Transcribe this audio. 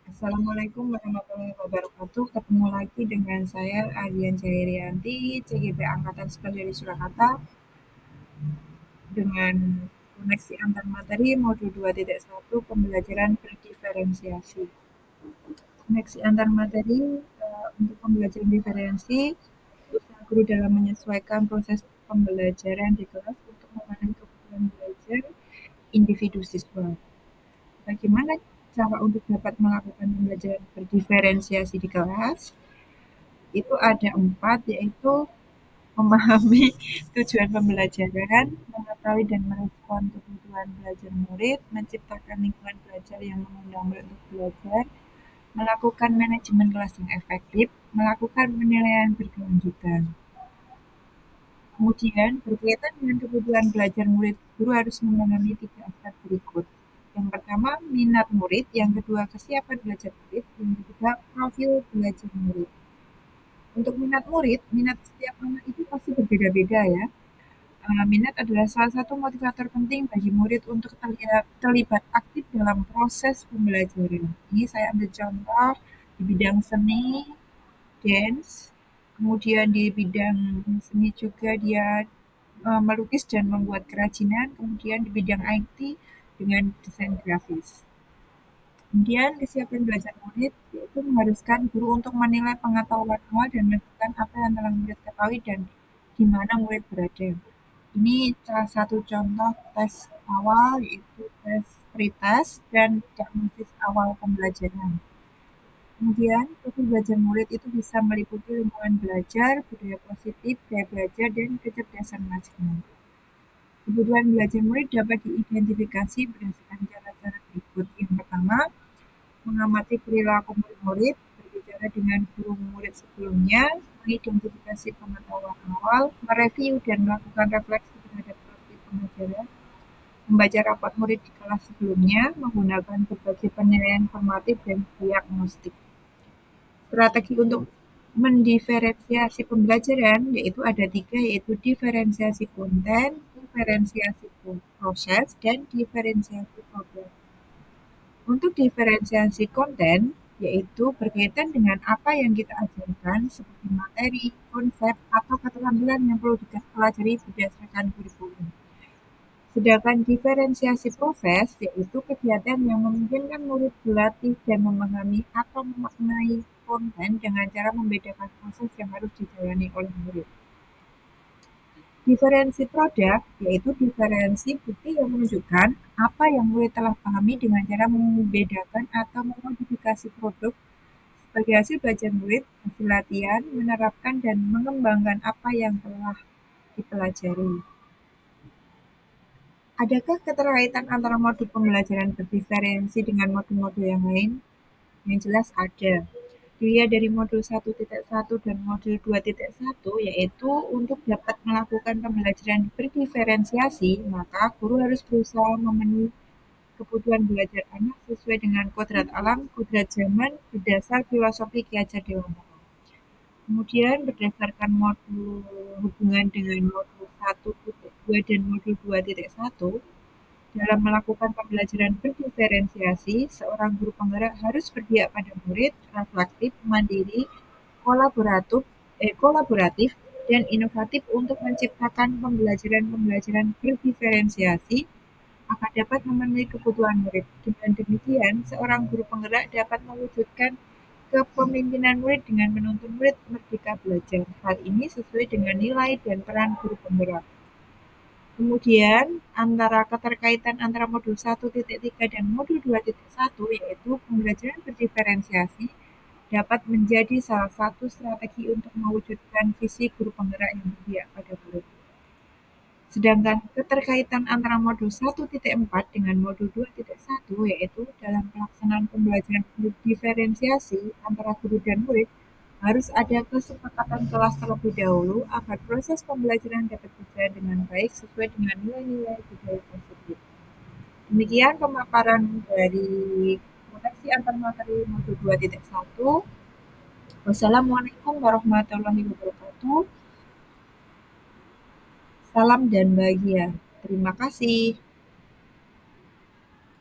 Assalamualaikum warahmatullahi wabarakatuh. Ketemu lagi dengan saya Ardian Cairianti, CGP Angkatan 9 dari Surakarta dengan koneksi antar materi modul 2.1 pembelajaran berdiferensiasi. Koneksi antar materi untuk pembelajaran diferensi, usaha guru dalam menyesuaikan proses pembelajaran di kelas untuk memenuhi kebutuhan belajar individu siswa. Bagaimana cara untuk dapat melakukan pembelajaran berdiferensiasi di kelas? Itu ada 4, yaitu memahami tujuan pembelajaran, mengetahui dan merespon kebutuhan belajar murid, menciptakan lingkungan belajar yang mengundang murid untuk belajar, melakukan manajemen kelas yang efektif, melakukan penilaian berkelanjutan. Kemudian, berkaitan dengan kebutuhan belajar murid, guru harus memahami 3 aspek berikut. Yang pertama, minat murid. Yang kedua, kesiapan belajar murid. Yang ketiga, profil belajar murid. Untuk minat murid, minat setiap anak itu pasti berbeda-beda ya. Minat adalah salah satu motivator penting bagi murid untuk terlibat aktif dalam proses pembelajaran. Ini saya ambil contoh di bidang seni, dance, kemudian di bidang seni juga dia melukis dan membuat kerajinan, kemudian di bidang IT dengan desain grafis. Kemudian kesiapan belajar murid yaitu mengharuskan guru untuk menilai pengetahuan awal dan menentukan apa yang telah murid ketahui dan di mana murid berada. Ini salah satu contoh tes awal yaitu tes pretest dan diagnosis awal pembelajaran. Kemudian, profil belajar murid itu bisa meliputi lingkungan belajar, budaya positif, gaya belajar, dan kecerdasan masyarakat. Kebutuhan belajar murid dapat diidentifikasi berdasarkan cara-cara berikut. Yang pertama, mengamati perilaku murid-murid, berbicara dengan guru murid sebelumnya, mengidentifikasi pengetahuan awal, mereview dan melakukan refleksi terhadap praktik pengajaran, membaca rapat murid di kelas sebelumnya, menggunakan berbagai penilaian formatif dan diagnostik. Strategi untuk mendiferensiasi pembelajaran yaitu ada 3, yaitu diferensiasi konten, diferensiasi proses, dan diferensiasi program. Untuk diferensiasi konten, yaitu berkaitan dengan apa yang kita ajarkan seperti materi, konsep, atau keterampilan yang perlu dipelajari berdasarkan kurikulum. Sedangkan diferensiasi proses, yaitu kegiatan yang memungkinkan murid berlatih dan memahami atau memaknai konten dengan cara membedakan proses yang harus dijalani oleh murid. Diferensi produk, yaitu diferensi bukti yang menunjukkan apa yang murid telah pahami dengan cara membedakan atau memodifikasi produk sebagai hasil belajar murid, hasil latihan, menerapkan dan mengembangkan apa yang telah dipelajari. Adakah keterkaitan antara modul pembelajaran berdiferensi dengan modul-modul yang lain? Yang jelas ada. Dilihat dari modul 1.1 dan modul 2.1, yaitu untuk dapat melakukan pembelajaran berdiferensiasi, maka guru harus berusaha memenuhi kebutuhan belajar anak sesuai dengan kodrat alam, kodrat zaman, berdasar filosofi Ki Hajar Dewantara. Kemudian berdasarkan modul hubungan dengan modul 1.2 dan modul 2.1, dalam melakukan pembelajaran berdiferensiasi, seorang guru penggerak harus berpihak pada murid, reflektif, mandiri, kolaboratif, dan inovatif untuk menciptakan pembelajaran berdiferensiasi agar dapat memenuhi kebutuhan murid. Dengan demikian, seorang guru penggerak dapat mewujudkan kepemimpinan murid dengan menuntun murid merdeka belajar. Hal ini sesuai dengan nilai dan peran guru penggerak. Kemudian, keterkaitan antara modul 1.3 dan modul 2.1, yaitu pembelajaran berdiferensiasi, dapat menjadi salah satu strategi untuk mewujudkan visi guru penggerak yang berpihak pada murid. Sedangkan keterkaitan antara modul 1.4 dengan modul 2.1, yaitu dalam pelaksanaan pembelajaran diferensiasi antara guru dan murid, harus ada kesepakatan kelas terlebih dahulu agar proses pembelajaran dapat berjalan dengan baik sesuai dengan nilai-nilai budaya positif. Demikian pemaparan dari koneksi antar materi modul 2.1. Wassalamualaikum warahmatullahi wabarakatuh. Salam dan bahagia. Terima kasih.